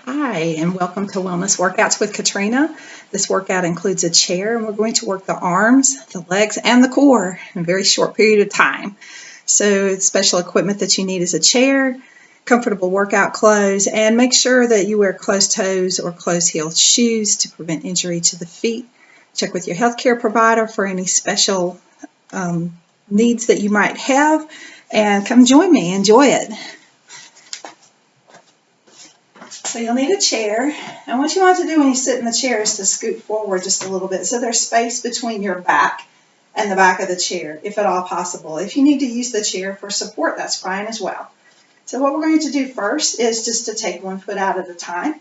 Hi, and welcome to Wellness Workouts with Katrina. This workout includes a chair, and we're going to work the arms, the legs, and the core in a very short period of time. So, special equipment that you need is a chair, comfortable workout clothes, and make sure that you wear closed toes or closed heel shoes to prevent injury to the feet. Check with your healthcare provider for any special needs that you might have, and come join me. Enjoy it. So you'll need a chair, and what you want to do when you sit in the chair is to scoot forward just a little bit so there's space between your back and the back of the chair, if at all possible. If you need to use the chair for support, that's fine as well. So what we're going to do first is just to take one foot out at a time.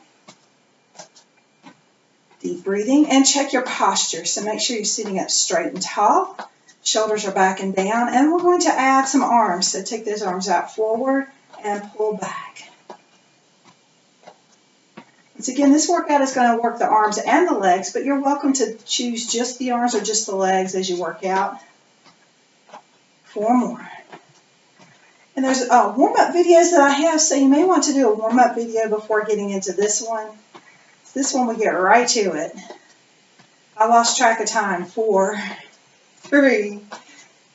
Deep breathing, and check your posture. So make sure you're sitting up straight and tall. Shoulders are back and down, and we're going to add some arms. So take those arms out forward and pull back. Once again, this workout is going to work the arms and the legs, but you're welcome to choose just the arms or just the legs as you work out. 4 more. And there's warm-up videos that I have, so you may want to do a warm-up video before getting into this one. This one we get right to it. I lost track of time. 4, 3,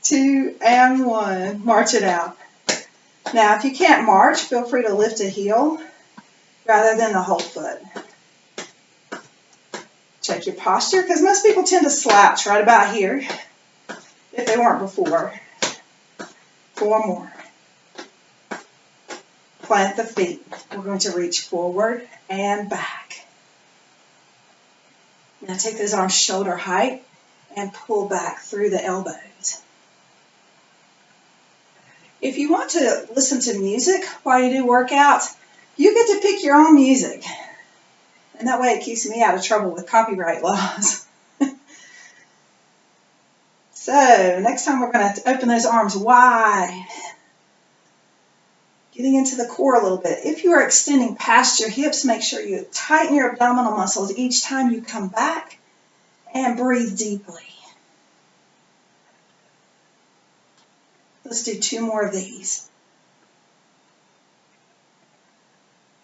2, and 1. March it out. Now, if you can't march, feel free to lift a heel rather than the whole foot. Check your posture, because most people tend to slouch right about here if they weren't before. 4 more. Plant the feet. We're going to reach forward and back. Now take those arms shoulder height and pull back through the elbows. If you want to listen to music while you do workouts, you get to pick your own music. And that way it keeps me out of trouble with copyright laws. So next time we're going to open those arms wide. Getting into the core a little bit. If you are extending past your hips, make sure you tighten your abdominal muscles each time you come back and breathe deeply. Let's do 2 more of these.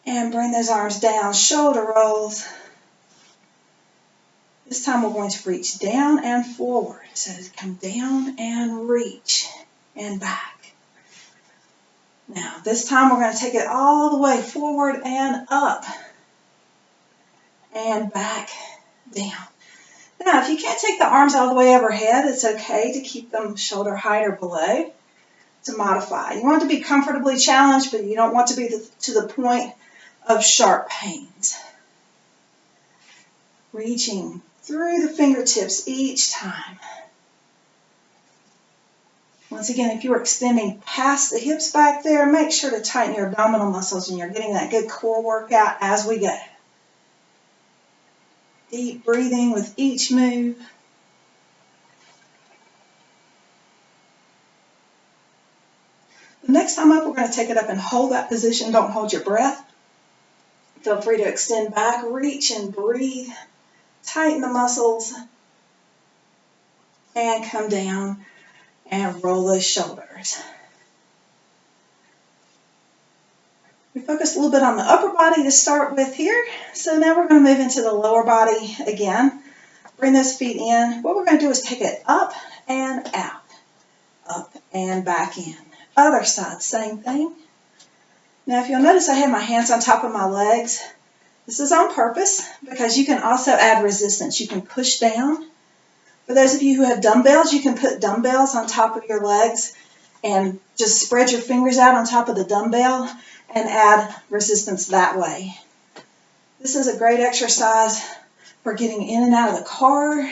And bring those arms down, shoulder rolls. This time we're going to reach down and forward. So come down and reach and back. Now this time we're going to take it all the way forward and up and back down. Now if you can't take the arms all the way overhead, it's okay to keep them shoulder height or below to modify. You want to be comfortably challenged, but you don't want to be to the point of sharp pains. Reaching through the fingertips each time. Once again, if you're extending past the hips back there, make sure to tighten your abdominal muscles and you're getting that good core workout as we go. Deep breathing with each move. The next time up, we're going to take it up and hold that position. Don't hold your breath. Feel free to extend back, reach and breathe. Tighten the muscles. And come down and roll those shoulders. We focused a little bit on the upper body to start with here. So now we're going to move into the lower body again. Bring those feet in. What we're going to do is take it up and out. Up and back in. Other side, same thing. Now if you'll notice I have my hands on top of my legs. This is on purpose because you can also add resistance. You can push down. For those of you who have dumbbells, you can put dumbbells on top of your legs and just spread your fingers out on top of the dumbbell and add resistance that way. This is a great exercise for getting in and out of the car, in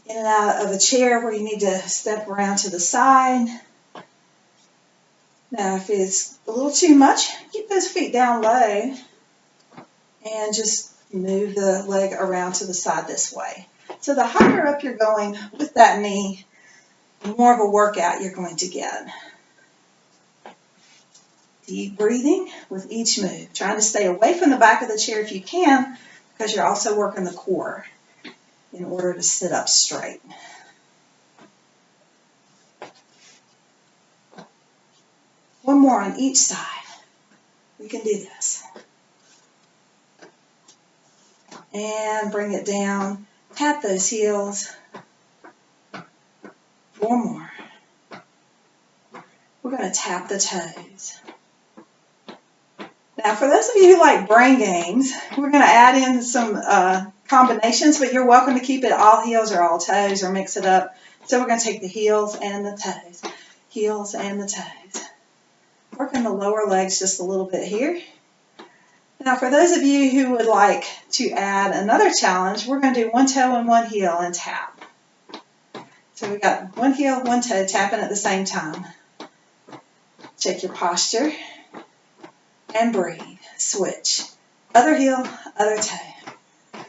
and out of a chair where you need to step around to the side. Now if it's a little too much, keep those feet down low and just move the leg around to the side this way. So the higher up you're going with that knee, the more of a workout you're going to get. Deep breathing with each move. Trying to stay away from the back of the chair if you can, because you're also working the core in order to sit up straight. One more on each side. We can do this. and bring it down. Tap those heels. 4 more. We're going to tap the toes. Now, for those of you who like brain games, we're going to add in some combinations, but you're welcome to keep it all heels or all toes or mix it up. So we're going to take the heels and the toes. Heels and the toes. Working the lower legs just a little bit here. Now, for those of you who would like to add another challenge, we're going to do one toe and one heel and tap. So we got one heel, one toe, tapping at the same time. Check your posture and breathe. Switch. Other heel, other toe.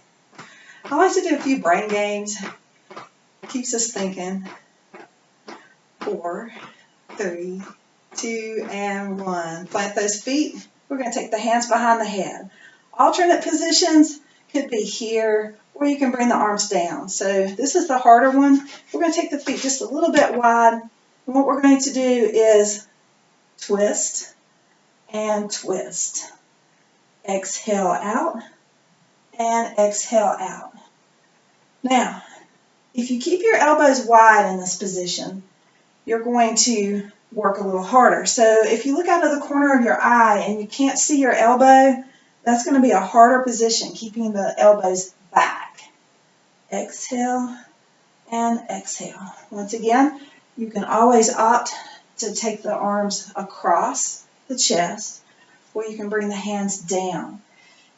I like to do a few brain games. Keeps us thinking. 4, 3, 2, and 1. Plant those feet. We're going to take the hands behind the head. Alternate positions could be here, or you can bring the arms down. So this is the harder one. We're going to take the feet just a little bit wide. And what we're going to do is twist and twist. Exhale out and exhale out. Now, if you keep your elbows wide in this position, you're going to work a little harder. So if you look out of the corner of your eye and you can't see your elbow, that's going to be a harder position, keeping the elbows back. Exhale and exhale. Once again, you can always opt to take the arms across the chest, or you can bring the hands down.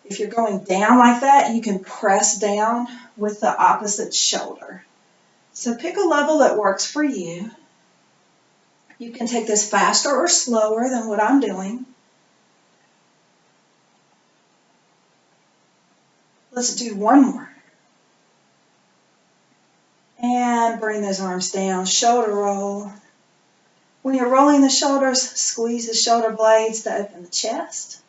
If you're going down like that, you can press down with the opposite shoulder. So pick a level that works for you. You can take this faster or slower than what I'm doing. Let's do one more. And bring those arms down, shoulder roll. When you're rolling the shoulders, squeeze the shoulder blades to open the chest.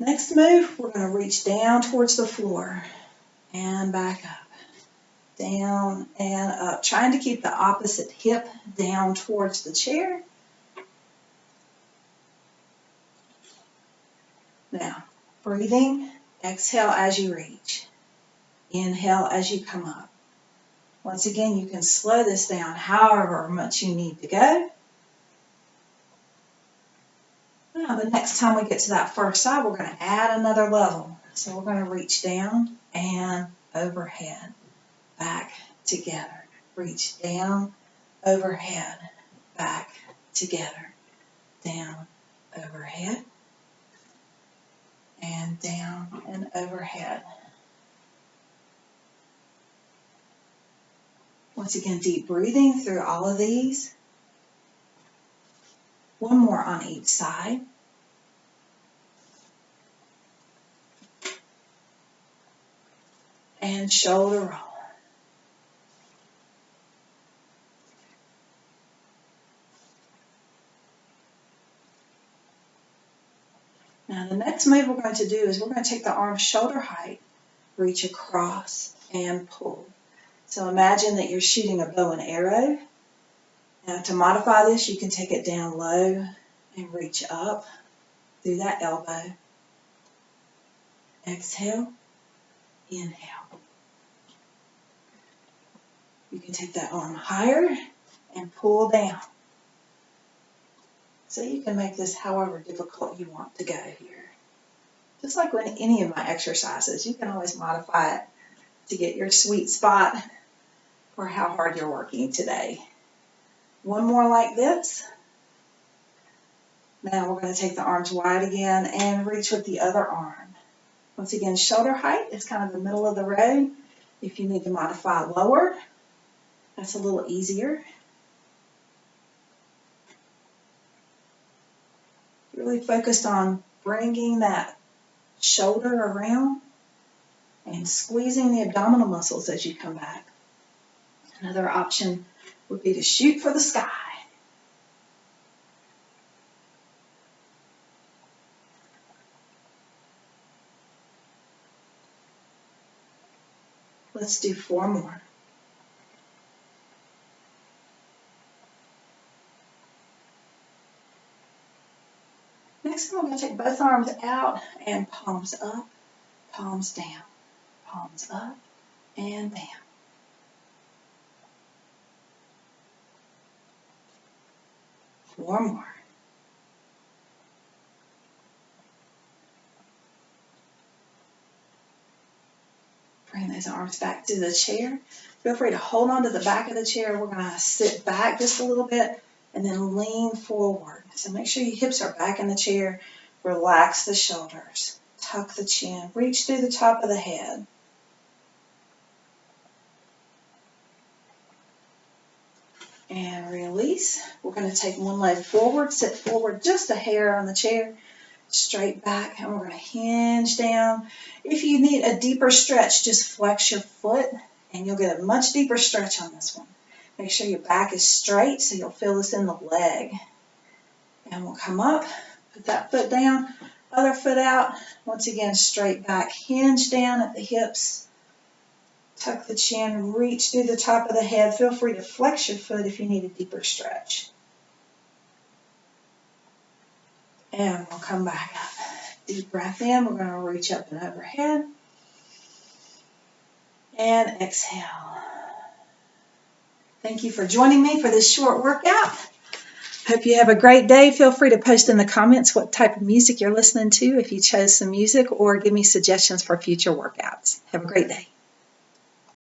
Next move, we're going to reach down towards the floor and back up. Down and up. Trying to keep the opposite hip down towards the chair. Now, breathing, exhale as you reach. Inhale as you come up. Once again, you can slow this down however much you need to go. Now, the next time we get to that first side, we're going to add another level. So we're going to reach down and overhead, back together. Reach down, overhead, back together. Down, overhead, and down and overhead. Once again, deep breathing through all of these. One more on each side. And shoulder roll. Now the next move we're going to do is we're going to take the arms shoulder height, reach across, and pull. So imagine that you're shooting a bow and arrow. Now to modify this, you can take it down low and reach up through that elbow. Exhale, inhale. You can take that arm higher and pull down. So you can make this however difficult you want to go here. Just like with any of my exercises, you can always modify it to get your sweet spot for how hard you're working today. One more like this. Now we're going to take the arms wide again and reach with the other arm. Once again, shoulder height is kind of the middle of the road. If you need to modify lower, that's a little easier. Really focused on bringing that shoulder around and squeezing the abdominal muscles as you come back. Another option would be to shoot for the sky. Let's do 4 more. Next, I'm going to take both arms out and palms up, palms down, palms up and down. Four more. Bring those arms back to the chair. Feel free to hold on to the back of the chair. We're going to sit back just a little bit and then lean forward. So make sure your hips are back in the chair. Relax the shoulders. Tuck the chin. Reach through the top of the head. And release. We're going to take one leg forward, sit forward just a hair on the chair. Straight back, and we're going to hinge down. If you need a deeper stretch, just flex your foot and you'll get a much deeper stretch on this one. Make sure your back is straight so you'll feel this in the leg. And we'll come up, put that foot down, other foot out. Once again, straight back, hinge down at the hips. Tuck the chin, reach through the top of the head. Feel free to flex your foot if you need a deeper stretch. And we'll come back up. Deep breath in. We're going to reach up and overhead. And exhale. Thank you for joining me for this short workout. Hope you have a great day. Feel free to post in the comments what type of music you're listening to if you chose some music, or give me suggestions for future workouts. Have a great day.